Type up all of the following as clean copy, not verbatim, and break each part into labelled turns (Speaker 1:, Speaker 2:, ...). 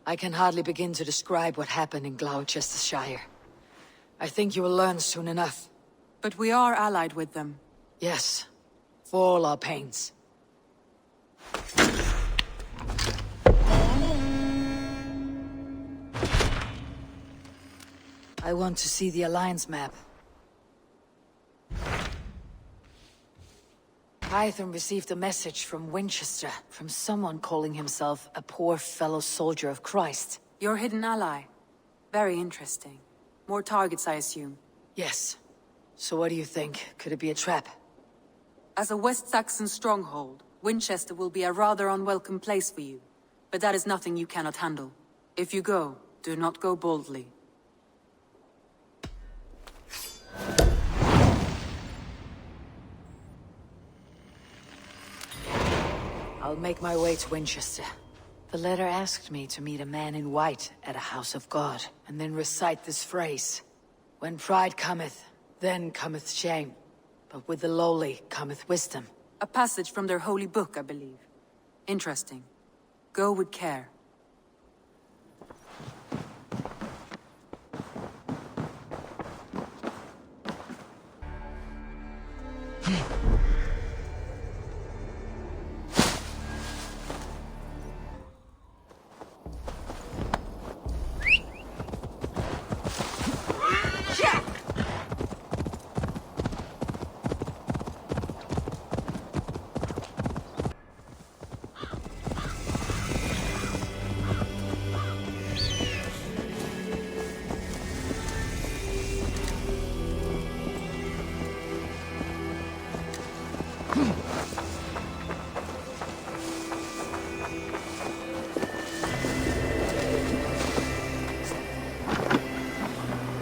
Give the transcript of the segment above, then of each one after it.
Speaker 1: I can hardly begin to describe what happened in Gloucestershire. I think you will learn soon enough.
Speaker 2: But we are allied with them.
Speaker 1: Yes, for all our pains. I want to see the Alliance map. Hytham received a message from Wincestre, from someone calling himself a poor fellow soldier of Christ.
Speaker 2: Your hidden ally. Very interesting. More targets, I assume.
Speaker 1: Yes. So what do you think? Could it be a trap?
Speaker 2: As a West Saxon stronghold, Wincestre will be a rather unwelcome place for you. But that is nothing you cannot handle. If you go, do not go boldly.
Speaker 1: I'll make my way to Winchester. The letter asked me to meet a man in white at a house of God, and then recite this phrase. When pride cometh, then cometh shame. But with the lowly cometh wisdom.
Speaker 2: A passage from their holy book, I believe. Interesting. Go with care.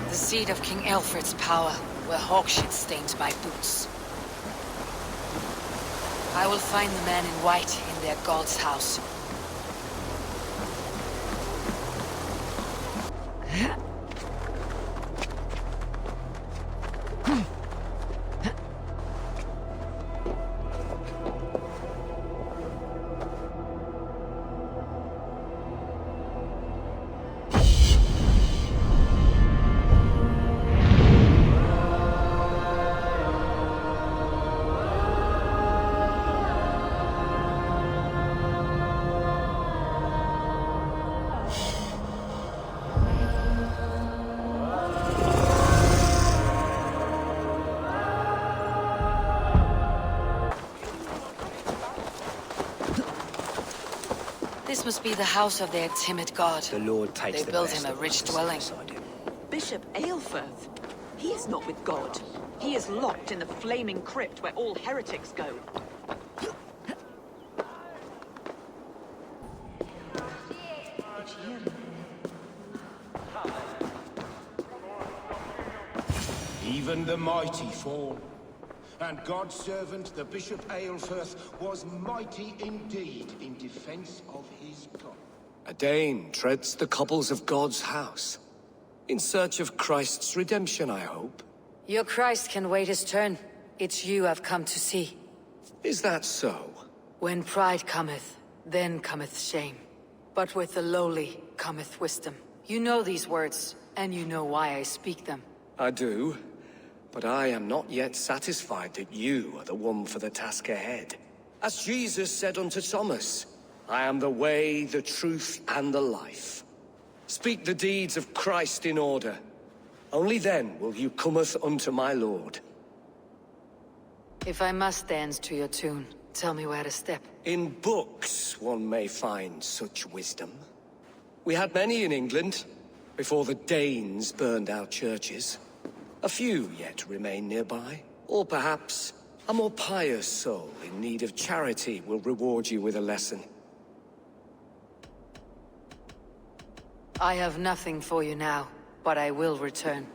Speaker 1: The seat of King Alfred's power, where hawkshit stains my boots. I will find the man in white in their god's house. This must be the house of their timid god.
Speaker 3: The Lord takes
Speaker 1: They built him a rich dwelling.
Speaker 4: Bishop Aelfirth? He is not with God. He is locked in the flaming crypt where all heretics go.
Speaker 5: Even the mighty fall. And God's servant, the Bishop Aelfirth, was mighty indeed in defense of his God.
Speaker 3: A Dane treads the cobbles of God's house. In search of Christ's redemption, I hope.
Speaker 1: Your Christ can wait his turn. It's you I've come to see.
Speaker 3: Is that so?
Speaker 1: When pride cometh, then cometh shame. But with the lowly cometh wisdom. You know these words, and you know why I speak them.
Speaker 3: I do. But I am not yet satisfied that you are the one for the task ahead. As Jesus said unto Thomas, I am the way, the truth, and the life. Speak the deeds of Christ in order. Only then will you cometh unto my Lord.
Speaker 1: If I must dance to your tune, tell me where to step.
Speaker 3: In books one may find such wisdom. We had many in England, before the Danes burned our churches. A few yet remain nearby. Or perhaps a more pious soul in need of charity will reward you with a lesson.
Speaker 1: I have nothing for you now, but I will return.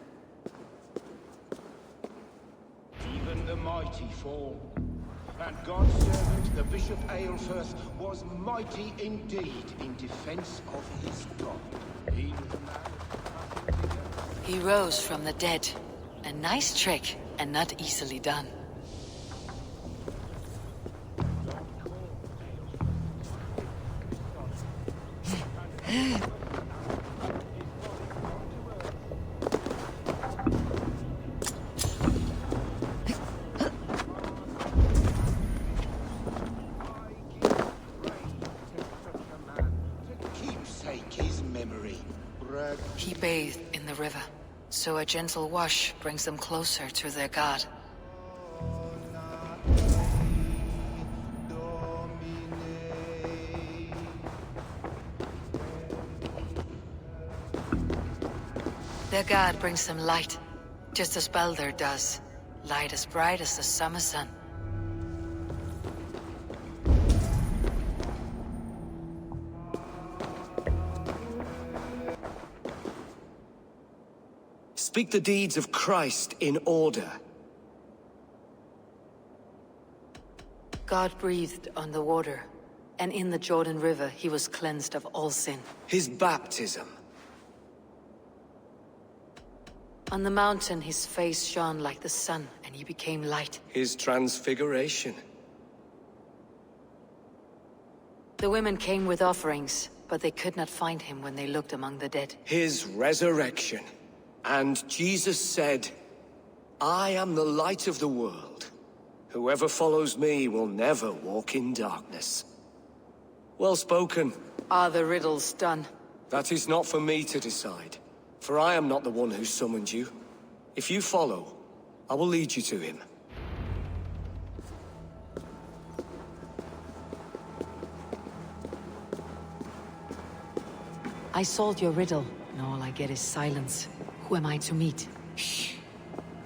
Speaker 5: Even the mighty fall. And God's servant, the Bishop Aelfirth, was mighty indeed in defense of his God. He was a man.
Speaker 1: He rose from the dead. A nice trick, and not easily done.
Speaker 5: Keepsake his memory.
Speaker 1: He bathed in the river, so a gentle wash brings them closer to their god. Their god brings them light, just as Baldur does. Light as bright as the summer sun.
Speaker 3: Speak the deeds of Christ in order.
Speaker 1: God breathed on the water, and in the Jordan River he was cleansed of all sin.
Speaker 3: His baptism.
Speaker 1: On the mountain his face shone like the sun, and he became light.
Speaker 3: His transfiguration.
Speaker 1: The women came with offerings, but they could not find him when they looked among the dead.
Speaker 3: His resurrection. And Jesus said, I am the light of the world. Whoever follows me will never walk in darkness. Well spoken.
Speaker 1: Are the riddles done?
Speaker 3: That is not for me to decide, for I am not the one who summoned you. If you follow, I will lead you to him.
Speaker 1: I solved your riddle, and all I get is silence. Who am I to meet?
Speaker 3: Shh.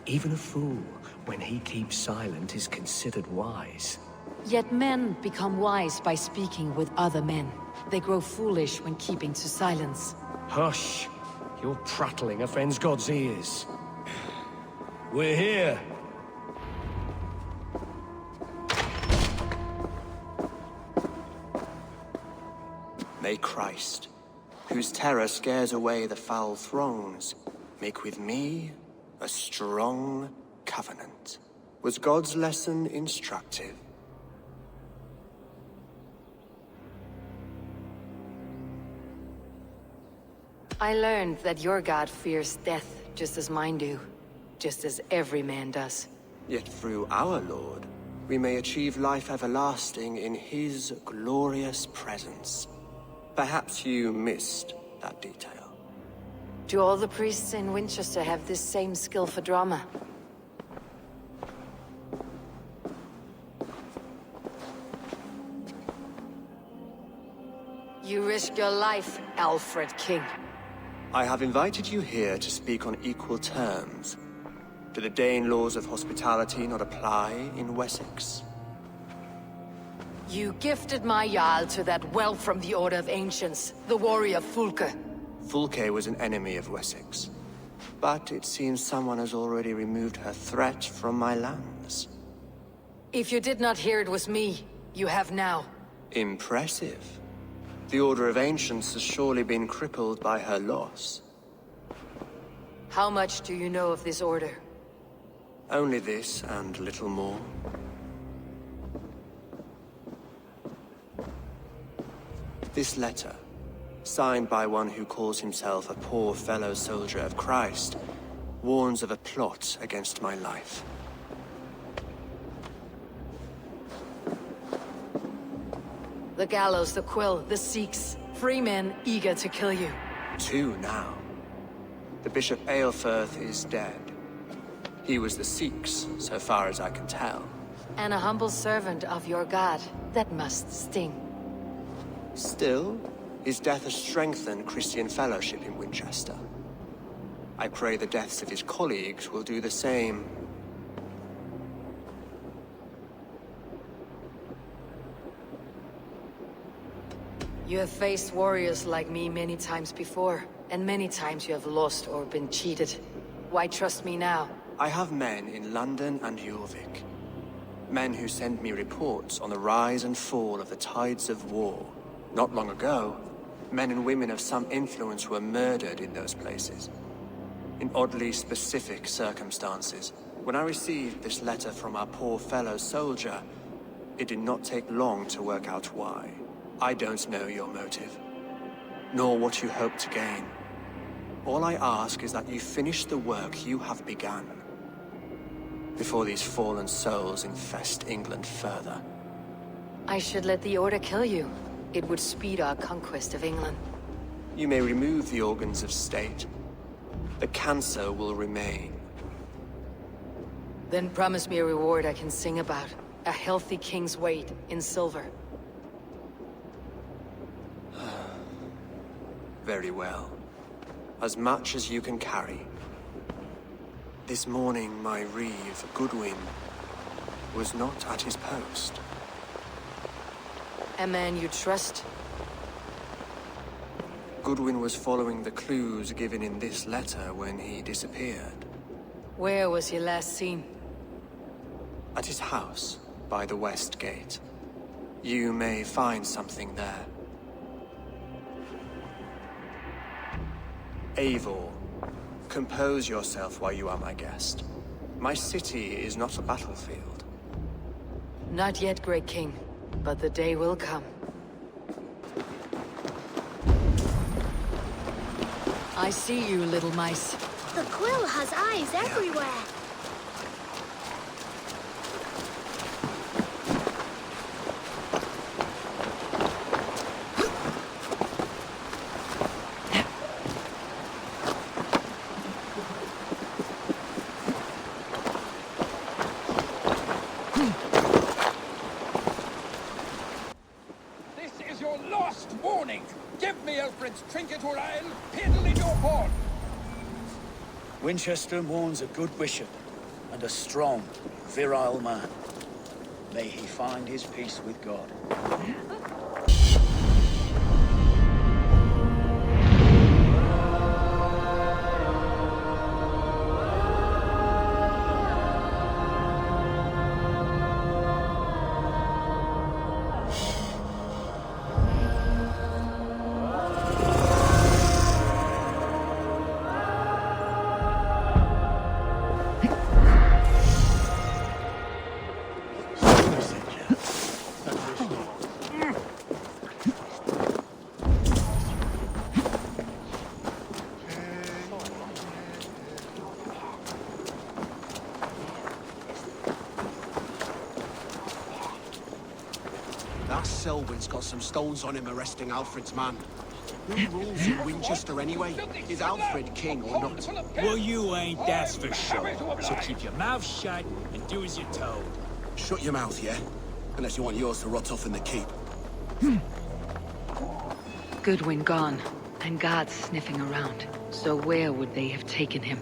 Speaker 3: Even a fool, when he keeps silent, is considered wise.
Speaker 1: Yet men become wise by speaking with other men. They grow foolish when keeping to silence.
Speaker 3: Hush! Your prattling offends God's ears. We're here.
Speaker 6: May Christ, whose terror scares away the foul throngs, make with me a strong covenant. Was God's lesson instructive?
Speaker 1: I learned that your god fears death just as mine do. Just as every man does.
Speaker 6: Yet through our Lord, we may achieve life everlasting in his glorious presence. Perhaps you missed that detail.
Speaker 1: Do all the priests in Wincestre have this same skill for drama? You risk your life, Alfred King.
Speaker 6: I have invited you here to speak on equal terms. Do the Dane laws of hospitality not apply in Wessex?
Speaker 1: You gifted my Jarl to that whelp from the Order of Ancients, the warrior Fulke.
Speaker 6: Fulke was an enemy of Wessex. But it seems someone has already removed her threat from my lands.
Speaker 1: If you did not hear it was me, you have now.
Speaker 6: Impressive. The Order of Ancients has surely been crippled by her loss.
Speaker 1: How much do you know of this order?
Speaker 6: Only this and little more. This letter, signed by one who calls himself a poor fellow soldier of Christ, warns of a plot against my life.
Speaker 1: The gallows, the quill, the Sikhs. Free men eager to kill you.
Speaker 6: 2 now. The Bishop Aelfirth is dead. He was the Sikhs, so far as I can tell.
Speaker 1: And a humble servant of your god. That must sting.
Speaker 6: Still, his death has strengthened Christian fellowship in Winchester. I pray the deaths of his colleagues will do the same.
Speaker 1: You have faced warriors like me many times before, and many times you have lost or been cheated. Why trust me now?
Speaker 6: I have men in London and Jorvik. Men who send me reports on the rise and fall of the tides of war. Not long ago, men and women of some influence were murdered in those places. In oddly specific circumstances. When I received this letter from our poor fellow soldier, it did not take long to work out why. I don't know your motive. nor what you hope to gain. All I ask is that you finish the work you have begun, before these fallen souls infest England further.
Speaker 1: I should let the Order kill you. It would speed our conquest of England.
Speaker 6: You may remove the organs of state. The cancer will remain.
Speaker 1: Then promise me a reward I can sing about. A healthy king's weight in silver.
Speaker 6: Very well. As much as you can carry. This morning, my Reeve, Goodwin, was not at his post.
Speaker 1: A man you trust?
Speaker 6: Goodwin was following the clues given in this letter when he disappeared.
Speaker 1: Where was he last seen?
Speaker 6: At his house, by the west gate. You may find something there. Eivor, compose yourself while you are my guest. My city is not a battlefield.
Speaker 1: Not yet, Great King, but the day will come. I see you, little mice.
Speaker 7: The quill has eyes everywhere.
Speaker 8: This is your last warning. Give me Alfred's trinket or I'll piddle in your horn.
Speaker 9: Wincestre mourns a good bishop and a strong, virile man. May he find his peace with God.
Speaker 10: That Selwyn's got some stones on him arresting Alfred's man. Who rules in Winchester anyway? Is Alfred king or not?
Speaker 11: Well, you ain't, that's for sure. So keep your mouth shut and do as you're told.
Speaker 10: Shut your mouth, yeah? Unless you want yours to rot off in the keep.
Speaker 1: Goodwin gone, and guards sniffing around. So where would they have taken him?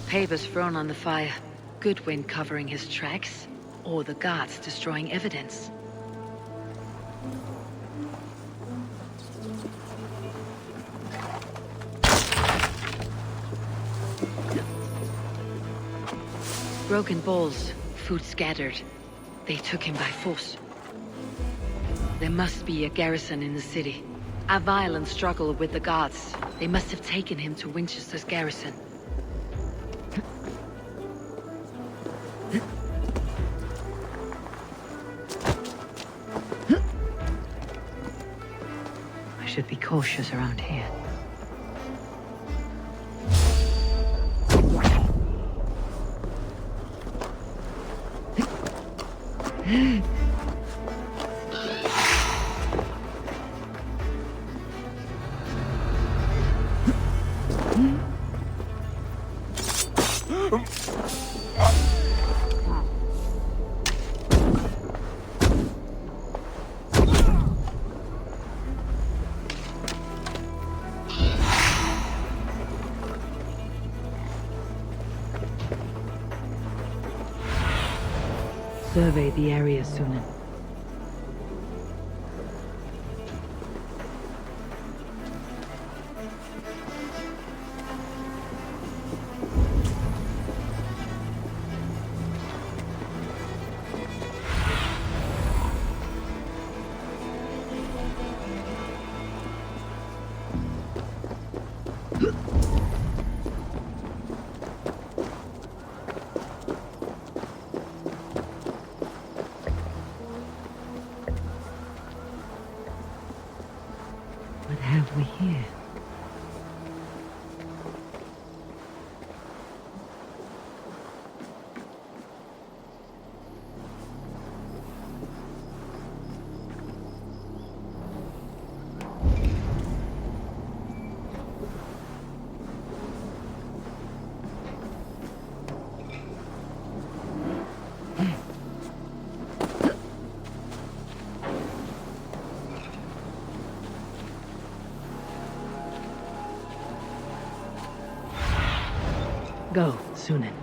Speaker 1: Papers thrown on the fire. Goodwin covering his tracks, or the guards destroying evidence. Broken bowls, food scattered. They took him by force. There must be a garrison in the city. A violent struggle with the guards. They must have taken him to Winchester's garrison. I should be cautious around here. Survey the area soon. Go, Sunan.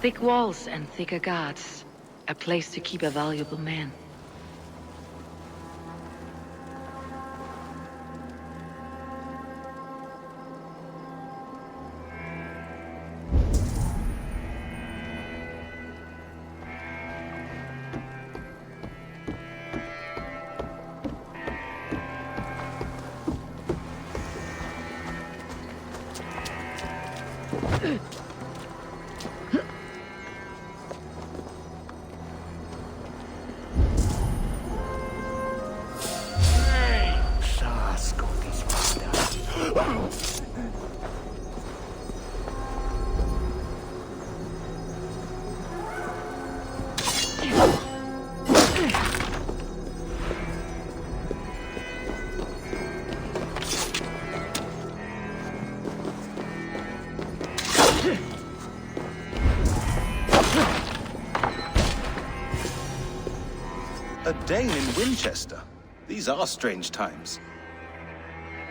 Speaker 1: Thick walls and thicker guards. A place to keep a valuable man.
Speaker 12: A Dane in Wincestre? These are strange times.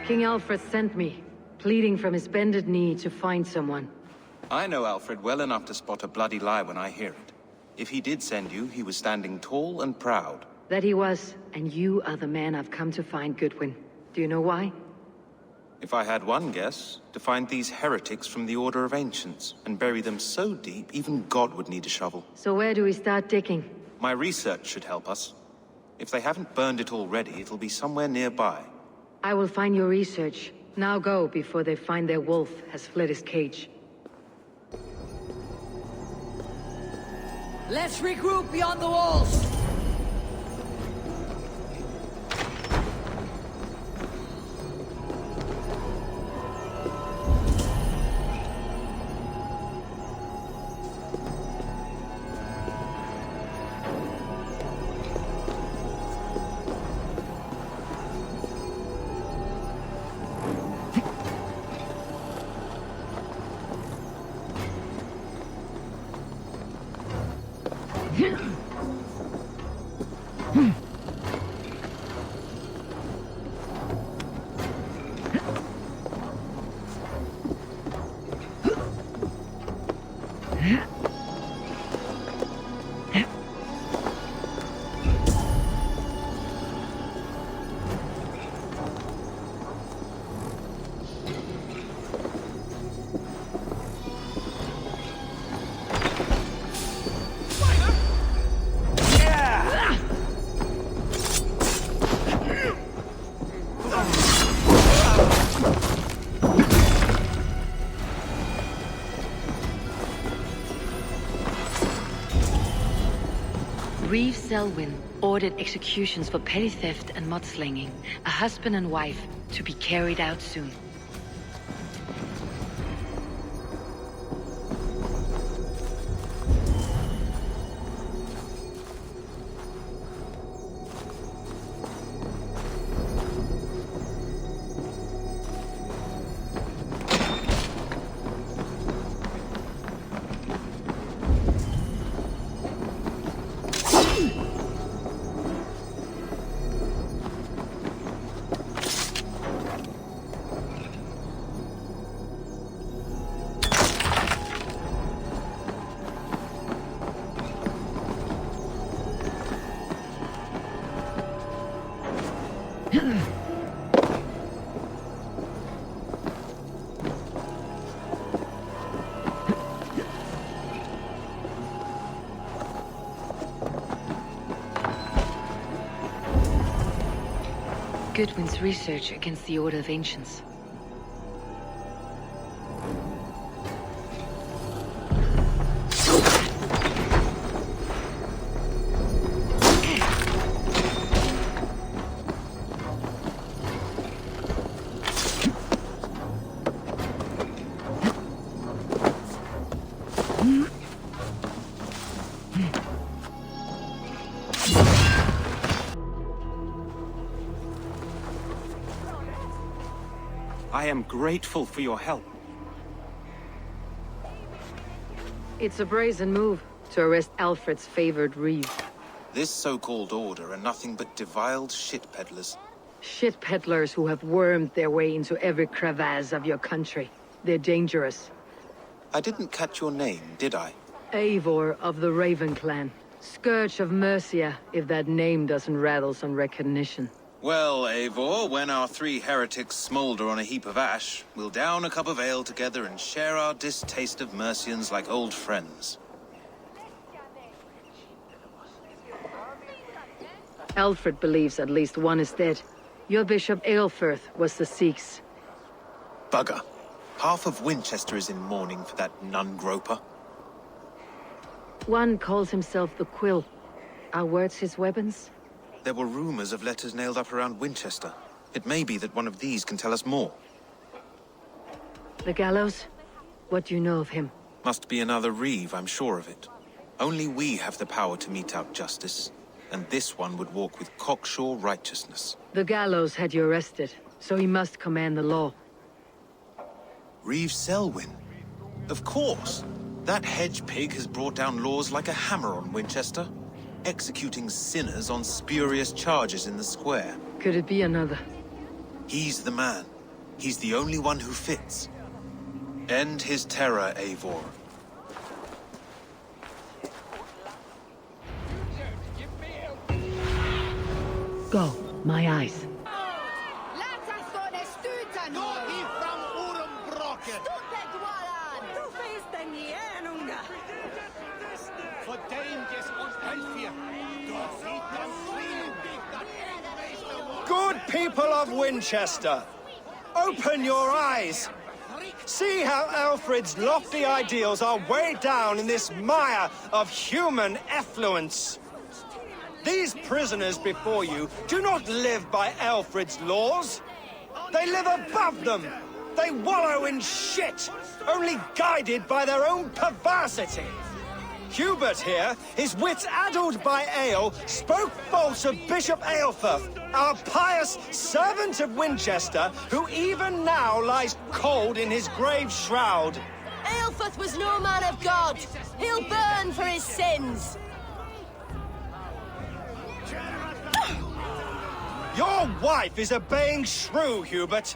Speaker 1: King Alfred sent me, pleading from his bended knee to find someone.
Speaker 12: I know Alfred well enough to spot a bloody lie when I hear it. If he did send you, he was standing tall and proud.
Speaker 1: That he was, and you are the man I've come to find, Goodwin. Do you know why?
Speaker 12: If I had one guess, to find these heretics from the Order of Ancients, and bury them so deep, even God would need a shovel.
Speaker 1: So where do we start digging?
Speaker 12: My research should help us. If they haven't burned it already, it'll be somewhere nearby.
Speaker 1: I will find your research. Now go, before they find their wolf has fled his cage.
Speaker 2: Let's regroup beyond the walls!
Speaker 1: Reeve Selwyn ordered executions for petty theft and mudslinging. A husband and wife to be carried out soon. Goodwin's research against the Order of Ancients.
Speaker 12: I am grateful for your help.
Speaker 1: It's a brazen move to arrest Alfred's favored Reeve.
Speaker 12: This so-called order are nothing but deviled shit peddlers.
Speaker 1: Shit peddlers who have wormed their way into every crevasse of your country. They're dangerous.
Speaker 12: I didn't catch your name, did I?
Speaker 1: Eivor of the Raven Clan. Scourge of Mercia, if that name doesn't rattle some recognition.
Speaker 12: Well, Eivor, when our three heretics smolder on a heap of ash, we'll down a cup of ale together and share our distaste of Mercians like old friends.
Speaker 1: Alfred believes at least one is dead. Your Bishop Aelfirth was the Sikhs.
Speaker 12: Bugger. Half of Wincestre is in mourning for that nun-groper.
Speaker 1: One calls himself the Quill. Are words his weapons?
Speaker 12: There were rumors of letters nailed up around Wincestre. It may be that one of these can tell us more.
Speaker 1: The gallows? What do you know of him?
Speaker 12: Must be another Reeve, I'm sure of it. Only we have the power to mete out justice, and this one would walk with cocksure righteousness.
Speaker 1: The gallows had you arrested, so he must command the law.
Speaker 12: Reeve Selwyn? Of course! That hedge pig has brought down laws like a hammer on Winchester, executing sinners on spurious charges in the square.
Speaker 1: Could it be another?
Speaker 12: He's the man. He's the only one who fits. End his terror, Eivor.
Speaker 1: Go, my eyes.
Speaker 3: Good people of Winchester, open your eyes. See how Alfred's lofty ideals are weighed down in this mire of human effluence. These prisoners before you do not live by Alfred's laws. They live above them. They wallow in shit, only guided by their own perversity. Hubert here, his wits addled by ale, spoke false of Bishop Aelfirth, our pious servant of Winchester, who even now lies cold in his grave shroud.
Speaker 7: Aelfirth was no man of God. He'll burn for his sins.
Speaker 3: Your wife is a baying shrew, Hubert.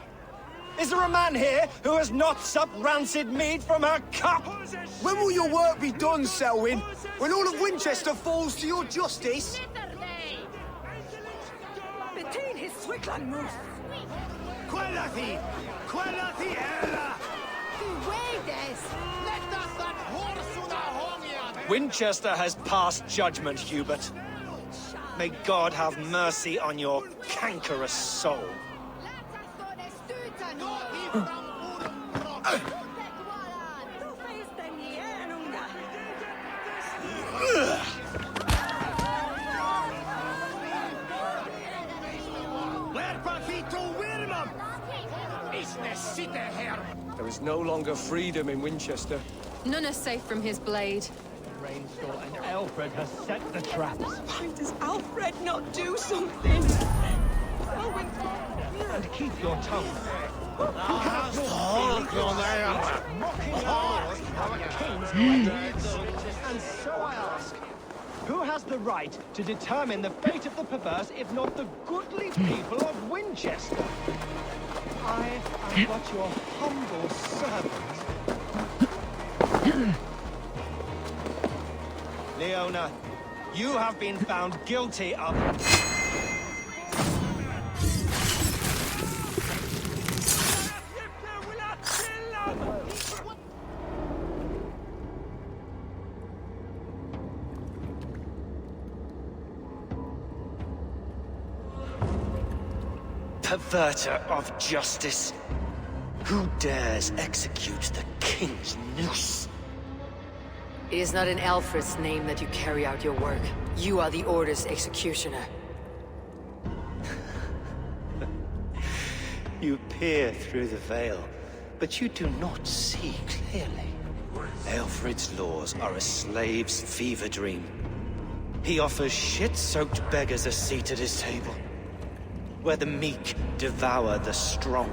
Speaker 3: Is there a man here who has not supped rancid mead from her cup?
Speaker 10: When will your work be done, Selwyn? When all of Winchester falls to your justice?
Speaker 4: Between his Swickland moose.
Speaker 3: Winchester has passed judgment, Hubert. May God have mercy on your cankerous soul. There is no longer freedom in Winchester.
Speaker 2: None is safe from his blade.
Speaker 13: Rainstorm and Alfred has set the traps.
Speaker 4: Why does Alfred not do something?
Speaker 13: And keep your tongue. And so I ask, who has the right to determine the fate of the perverse if not the goodly people of Winchester? I am but your humble servant.
Speaker 3: Leona, you have been found guilty of...
Speaker 14: perverter of justice. Who dares execute the king's noose?
Speaker 1: It is not in Alfred's name that you carry out your work. You are the Order's executioner.
Speaker 14: You peer through the veil, but you do not see clearly. Alfred's laws are a slave's fever dream. He offers shit-soaked beggars a seat at his table, where the meek devour the strong.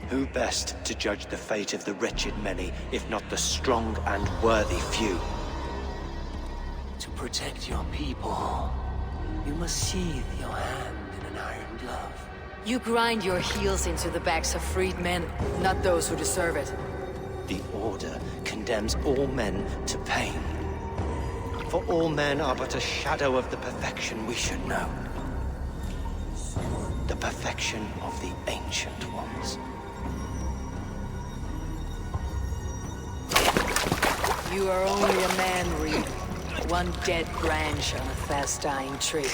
Speaker 14: Who best to judge the fate of the wretched many, if not the strong and worthy few?
Speaker 6: To protect your people, you must sheathe your hand in an iron glove.
Speaker 1: You grind your heels into the backs of freed men, not those who deserve it.
Speaker 14: The Order condemns all men to pain. For all men are but a shadow of the perfection we should know. The perfection of the Ancient Ones.
Speaker 1: You are only a man, Reeve. One dead branch on a fast-dying tree.